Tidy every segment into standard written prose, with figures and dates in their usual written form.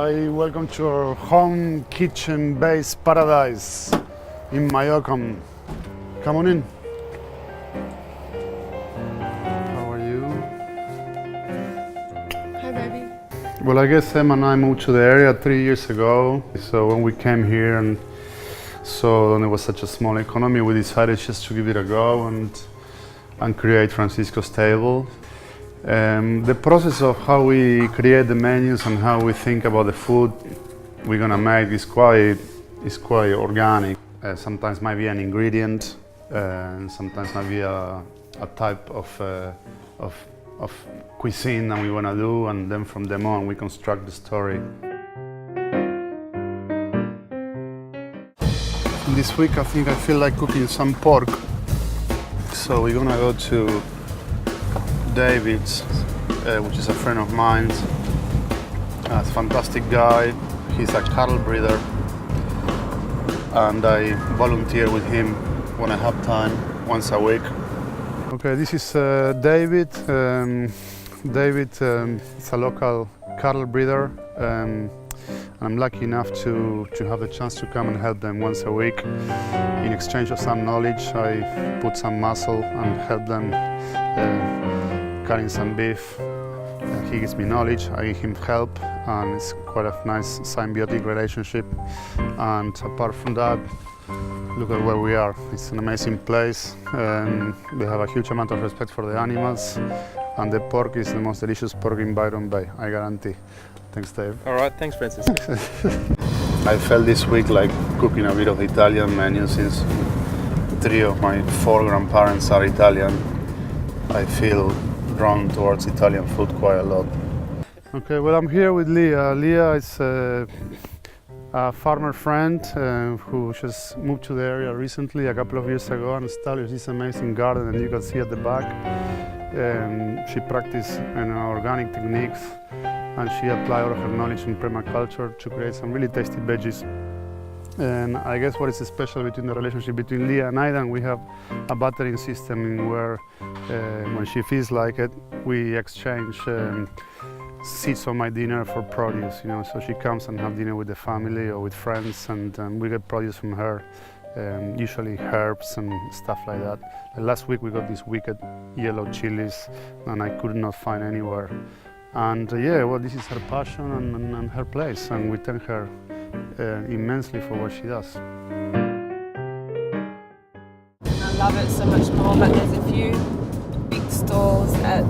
Hi, welcome to our home kitchen-based paradise in Mayocam. Come on in. How are you? Hi, baby. Well, I guess Em and I moved to the area 3 years ago. So when we came here and saw there was such a small economy, we decided just to give it a go and create Francisco's Table. The process of how we create the menus and how we think about the food we're gonna make is quite organic. Sometimes might be an ingredient, and sometimes might be a type of cuisine that we wanna do, and then from them on we construct the story. This week I think I feel like cooking some pork, so we're gonna go to David's, which is a friend of mine. A fantastic guy. He's a cattle breeder, and I volunteer with him when I have time, once a week. Okay, this is David. David is a local cattle breeder, and I'm lucky enough to have the chance to come and help them once a week. In exchange of some knowledge, I put some muscle and help them cutting some beef. He gives me knowledge, I give him help, and it's quite a nice symbiotic relationship. And apart from that, look at where we are. It's an amazing place. We have a huge amount of respect for the animals, and the pork is the most delicious pork in Byron Bay, I guarantee. Thanks, Dave. All right, thanks, Francis. I felt this week like cooking a bit of Italian menu since 3 of my 4 grandparents are Italian. I feel drawn towards Italian food quite a lot. Okay, well, I'm here with Leah. Leah is a farmer friend who just moved to the area recently, a couple of years ago, and established this amazing garden, and you can see at the back. She practiced organic techniques, and she applied all of her knowledge in permaculture to create some really tasty veggies. And I guess what is special between the relationship between Leah and I, then we have a bartering system in where when she feels like it, we exchange seeds of my dinner for produce, so she comes and have dinner with the family or with friends, and we get produce from her, usually herbs and stuff like that. Last week we got these wicked yellow chilies, and I could not find anywhere. And yeah, well, this is her passion and her place, and we thank her immensely for what she does. I love it so much more, but there's a few big stores at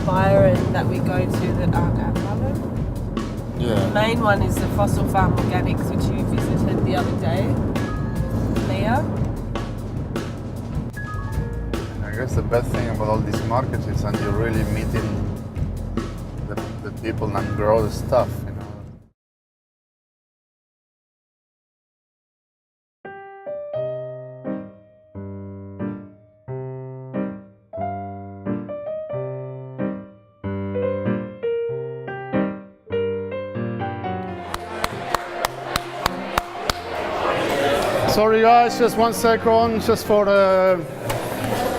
Byron that we go to that aren't at Byron. Yeah. The main one is the Fossil Farm Organics, which you visited the other day, Leah. I guess the best thing about all these markets is that you're really meeting the people that grow the stuff. Sorry guys, just 1 second, just for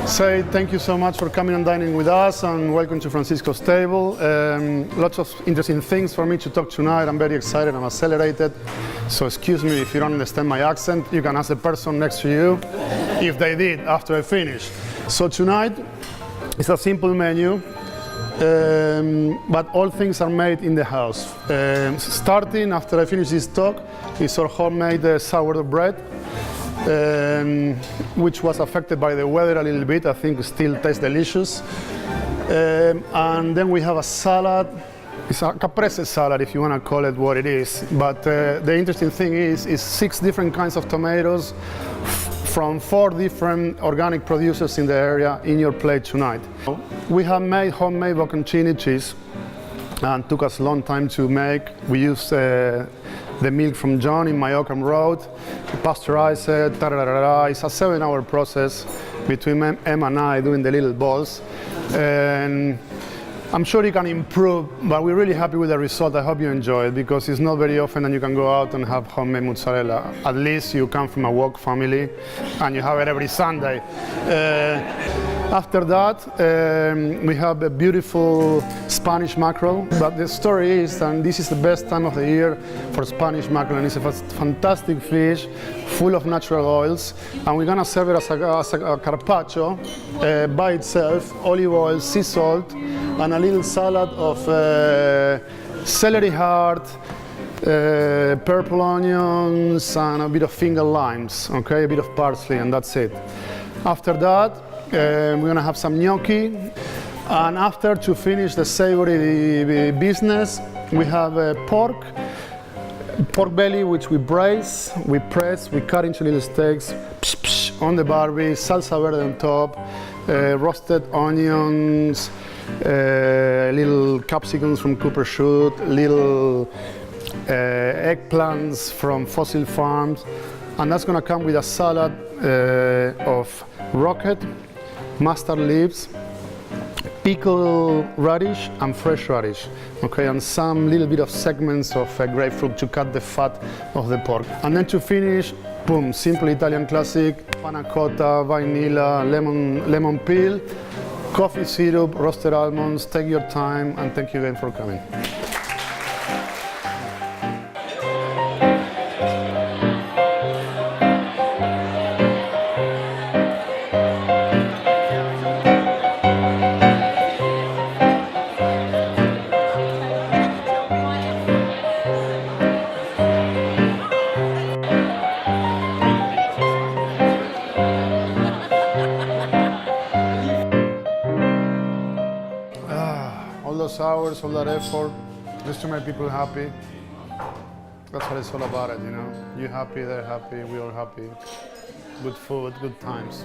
say thank you so much for coming and dining with us, and welcome to Francisco's Table. Lots of interesting things for me to talk tonight. I'm very excited, I'm accelerated, so excuse me if you don't understand my accent. You can ask the person next to you if they did after I finish. So tonight it's a simple menu, but all things are made in the house. Starting after I finish this talk is our homemade sourdough bread, which was affected by the weather a little bit. I think it still tastes delicious. And then we have a salad. It's a caprese salad, if you want to call it what it is. But the interesting thing is 6 different kinds of tomatoes from 4 different organic producers in the area in your plate tonight. We have made homemade bocconcini cheese, and took us a long time to make. We use the milk from John in Mayocam Road, pasteurize it, it's a 7-hour process between Em and I doing the little balls. And I'm sure you can improve, but we're really happy with the result. I hope you enjoy it, because it's not very often that you can go out and have homemade mozzarella. At least you come from a work family and you have it every Sunday. After that, we have a beautiful Spanish mackerel. But the story is, and this is the best time of the year for Spanish mackerel, and it's a fantastic fish, full of natural oils. And we're gonna serve it as a carpaccio by itself, olive oil, sea salt, and a little salad of celery heart, purple onions, and a bit of finger limes, okay, a bit of parsley, and that's it. After that, we're gonna have some gnocchi, and after, to finish the savory business, we have pork belly, which we braise, we press, we cut into little steaks on the barbie, salsa verde on top, roasted onions, little capsicums from Cooper Shoot, little eggplants from Fossil Farms, and that's gonna come with a salad of rocket, mustard leaves, pickled radish and fresh radish, okay, and some little bit of segments of grapefruit to cut the fat of the pork. And then to finish, boom, simple Italian classic, panna cotta, vanilla, lemon peel, coffee syrup, roasted almonds. Take your time, and thank you again for coming. All those hours, all that effort, just to make people happy. That's what it's all about, you know. You happy, they're happy, we're all happy. Good food, good times.